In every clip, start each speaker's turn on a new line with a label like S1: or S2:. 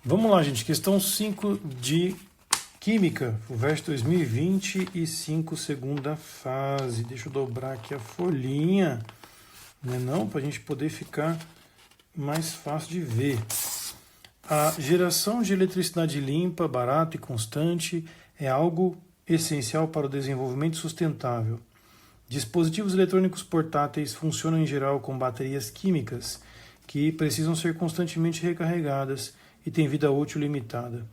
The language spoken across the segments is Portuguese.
S1: Vamos lá, gente. Questão 5 de Química, FUVEST 2025, segunda fase. Deixa eu dobrar aqui a folhinha, né, não? Para a gente poder ficar mais fácil de ver. A geração de eletricidade limpa, barata e constante é algo essencial para o desenvolvimento sustentável. Dispositivos eletrônicos portáteis funcionam em geral com baterias químicas que precisam ser constantemente recarregadas e têm vida útil limitada.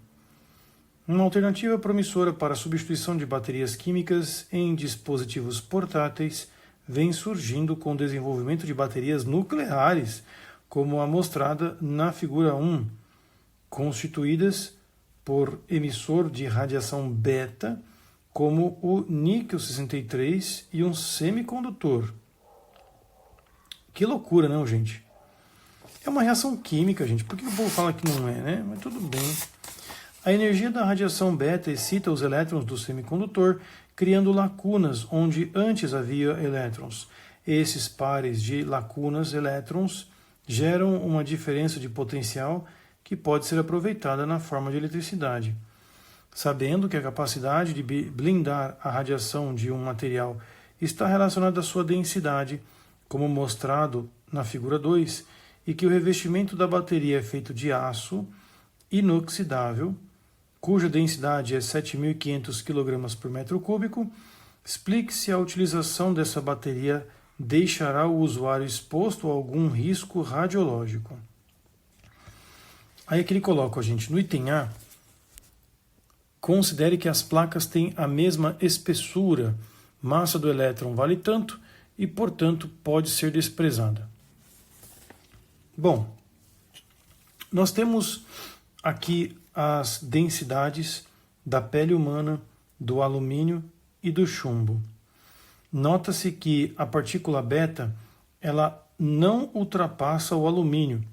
S1: Uma alternativa promissora para a substituição de baterias químicas em dispositivos portáteis vem surgindo com o desenvolvimento de baterias nucleares, como a mostrada na figura 1, constituídas por emissor de radiação beta, como o níquel 63 e um semicondutor. Que loucura, não, gente? É uma reação química, gente. Por que o povo fala que não é, né? Mas tudo bem. A energia da radiação beta excita os elétrons do semicondutor, criando lacunas onde antes havia elétrons. Esses pares de lacunas elétrons geram uma diferença de potencial que pode ser aproveitada na forma de eletricidade. Sabendo que a capacidade de blindar a radiação de um material está relacionada à sua densidade, como mostrado na figura 2, e que o revestimento da bateria é feito de aço inoxidável, cuja densidade é 7.500 kg por metro cúbico, explique-se a utilização dessa bateria deixará o usuário exposto a algum risco radiológico. Aí que ele coloca, gente, no item A, considere que as placas têm a mesma espessura, massa do elétron vale tanto e, portanto, pode ser desprezada. Bom, nós temos aqui as densidades da pele humana, do alumínio e do chumbo. Nota-se que a partícula beta ela não ultrapassa o alumínio,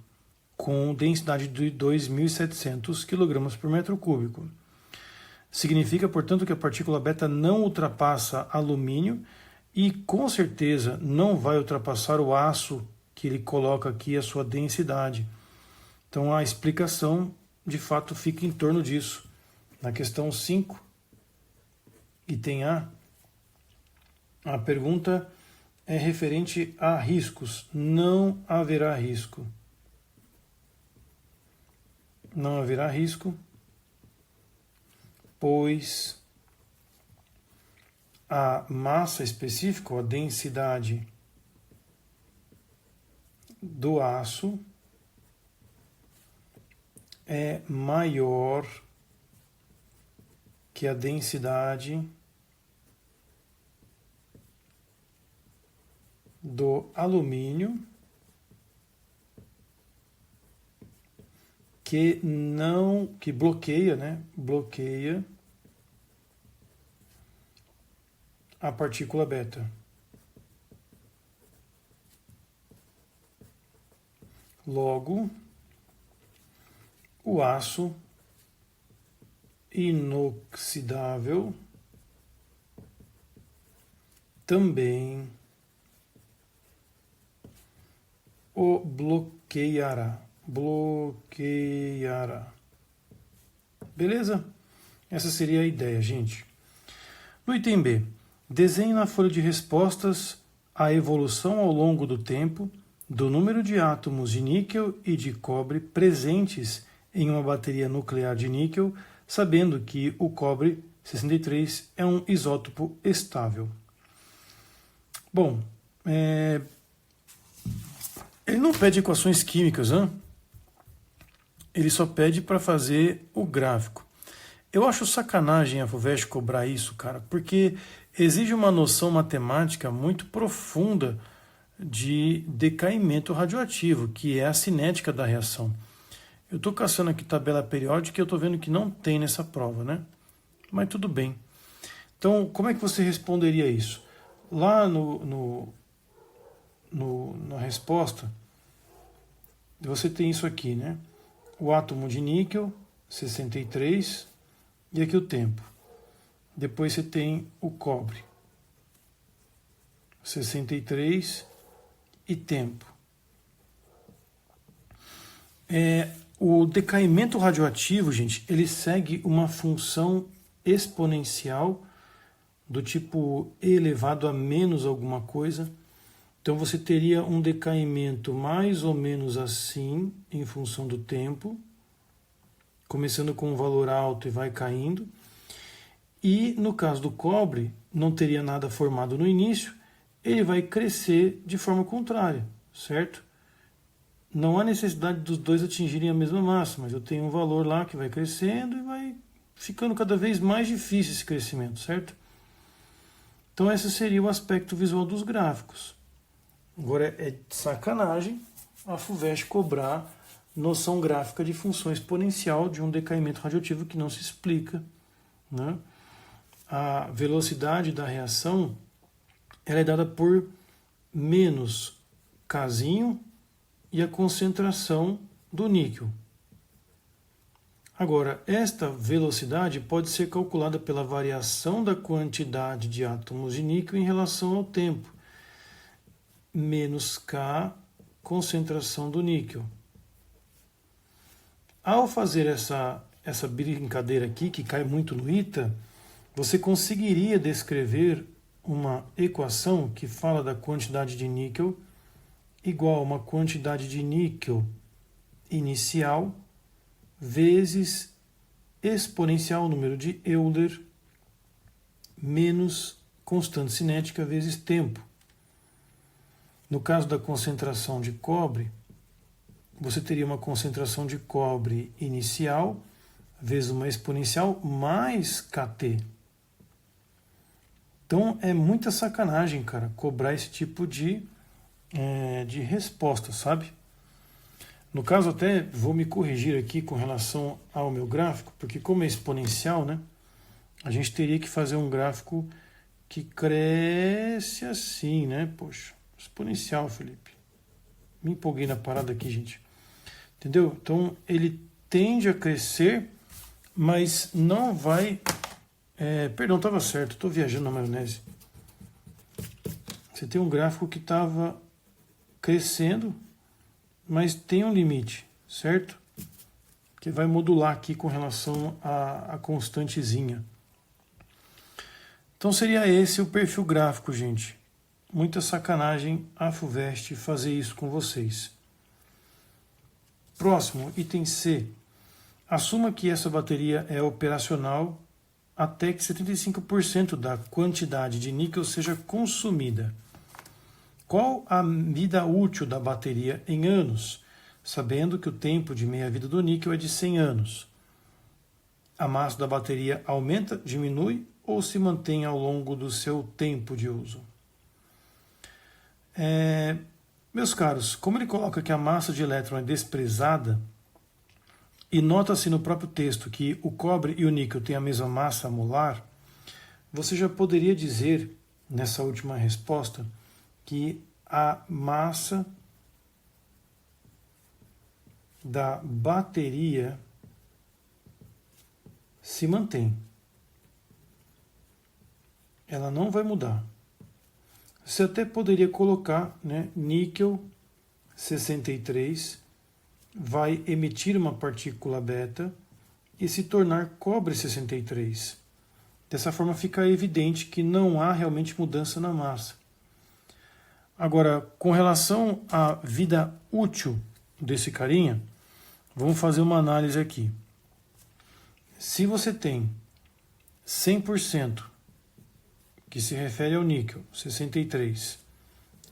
S1: com densidade de 2.700 kg por metro cúbico. Significa, portanto, que a partícula beta não ultrapassa alumínio e, com certeza, não vai ultrapassar o aço que ele coloca aqui, a sua densidade. Então, a explicação, de fato, fica em torno disso. Na questão 5, item A, a pergunta é referente a riscos. Não haverá risco. Não haverá risco, pois a massa específica, a densidade do aço é maior que a densidade do alumínio, que bloqueia, né? Bloqueia a partícula beta. Logo, o aço inoxidável também o bloqueará. Beleza? Essa seria a ideia, gente. No item B, desenhe na folha de respostas a evolução ao longo do tempo do número de átomos de níquel e de cobre presentes em uma bateria nuclear de níquel, sabendo que o cobre 63 é um isótopo estável. Bom, ele não pede equações químicas, né? Ele só pede para fazer o gráfico. Eu acho sacanagem a FUVEST cobrar isso, cara, porque exige uma noção matemática muito profunda de decaimento radioativo, que é a cinética da reação. Eu estou caçando aqui tabela periódica e eu estou vendo que não tem nessa prova, né? Mas tudo bem. Então, como é que você responderia isso? Lá na resposta, você tem isso aqui, né? O átomo de níquel, 63, e aqui o tempo. Depois você tem o cobre, 63 e tempo. O decaimento radioativo, gente, ele segue uma função exponencial do tipo e elevado a menos alguma coisa. Então você teria um decaimento mais ou menos assim em função do tempo, começando com um valor alto e vai caindo. E no caso do cobre, não teria nada formado no início, ele vai crescer de forma contrária, certo? Não há necessidade dos dois atingirem a mesma massa, mas eu tenho um valor lá que vai crescendo e vai ficando cada vez mais difícil esse crescimento, certo? Então esse seria o aspecto visual dos gráficos. Agora é de sacanagem a FUVEST cobrar noção gráfica de função exponencial de um decaimento radioativo que não se explica, né? A velocidade da reação ela é dada por menos Kzinho e a concentração do níquel. Agora, esta velocidade pode ser calculada pela variação da quantidade de átomos de níquel em relação ao tempo, menos K, concentração do níquel. Ao fazer essa brincadeira aqui, que cai muito no ITA, você conseguiria descrever uma equação que fala da quantidade de níquel igual a uma quantidade de níquel inicial vezes exponencial número de Euler menos constante cinética vezes tempo. No caso da concentração de cobre, você teria uma concentração de cobre inicial vezes uma exponencial mais Kt. Então é muita sacanagem, cara, cobrar esse tipo de resposta, sabe? No caso, até vou me corrigir aqui com relação ao meu gráfico, porque como é exponencial, né, a gente teria que fazer um gráfico que cresce assim, né? Poxa, exponencial, Felipe. Me empolguei na parada aqui, gente. Entendeu? Então, ele tende a crescer, mas não vai... perdão, estava certo, estou viajando na maionese. Você tem um gráfico que estava crescendo, mas tem um limite, certo? Que vai modular aqui com relação à constantezinha. Então seria esse o perfil gráfico, gente. Muita sacanagem a FUVEST fazer isso com vocês. Próximo, item C. Assuma que essa bateria é operacional até que 75% da quantidade de níquel seja consumida. Qual a vida útil da bateria em anos, sabendo que o tempo de meia-vida do níquel é de 100 anos? A massa da bateria aumenta, diminui ou se mantém ao longo do seu tempo de uso? Meus caros, como ele coloca que a massa de elétron é desprezada, e nota-se no próprio texto que o cobre e o níquel têm a mesma massa molar, você já poderia dizer, nessa última resposta, que a massa da bateria se mantém. Ela não vai mudar. Você até poderia colocar, né, níquel 63 vai emitir uma partícula beta e se tornar cobre 63. Dessa forma fica evidente que não há realmente mudança na massa. Agora, com relação à vida útil desse carinha, vamos fazer uma análise aqui. Se você tem 100% que se refere ao níquel, 63,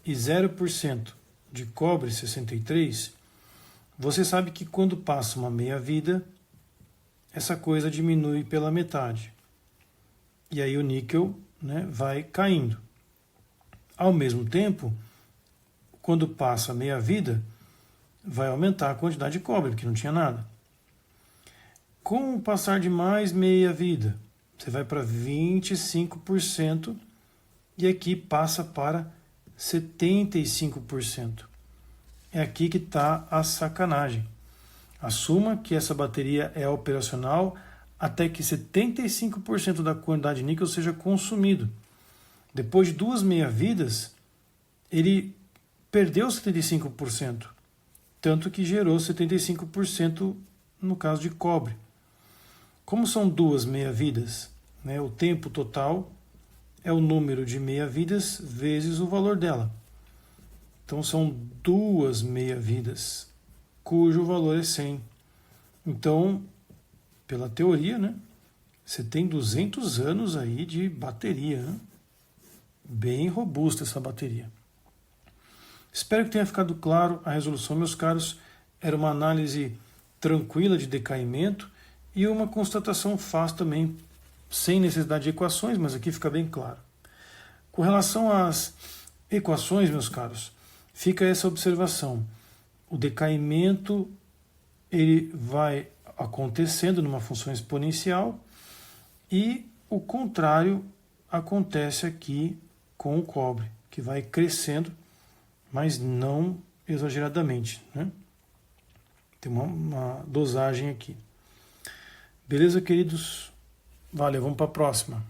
S1: e 0% de cobre, 63, você sabe que quando passa uma meia-vida, essa coisa diminui pela metade. E aí o níquel, né, vai caindo. Ao mesmo tempo, quando passa meia-vida, vai aumentar a quantidade de cobre, porque não tinha nada. Com o passar de mais meia-vida, você vai para 25% e aqui passa para 75%. É aqui que está a sacanagem. Assuma que essa bateria é operacional até que 75% da quantidade de níquel seja consumido. Depois de 2 meia-vidas, ele perdeu 75%. tanto que gerou 75% no caso de cobre. Como são duas meia-vidas, né, o tempo total é o número de meia-vidas vezes o valor dela. Então são duas meia-vidas, cujo valor é 100. Então, pela teoria, né, você tem 200 anos aí de bateria, né? Bem robusta essa bateria. Espero que tenha ficado claro a resolução, meus caros. Era uma análise tranquila de decaimento e uma constatação fácil também, sem necessidade de equações, mas aqui fica bem claro. Com relação às equações, meus caros, fica essa observação. O decaimento ele vai acontecendo numa função exponencial e o contrário acontece aqui com o cobre, que vai crescendo, mas não exageradamente, né? Tem uma dosagem aqui. Beleza, queridos? Valeu, vamos para a próxima.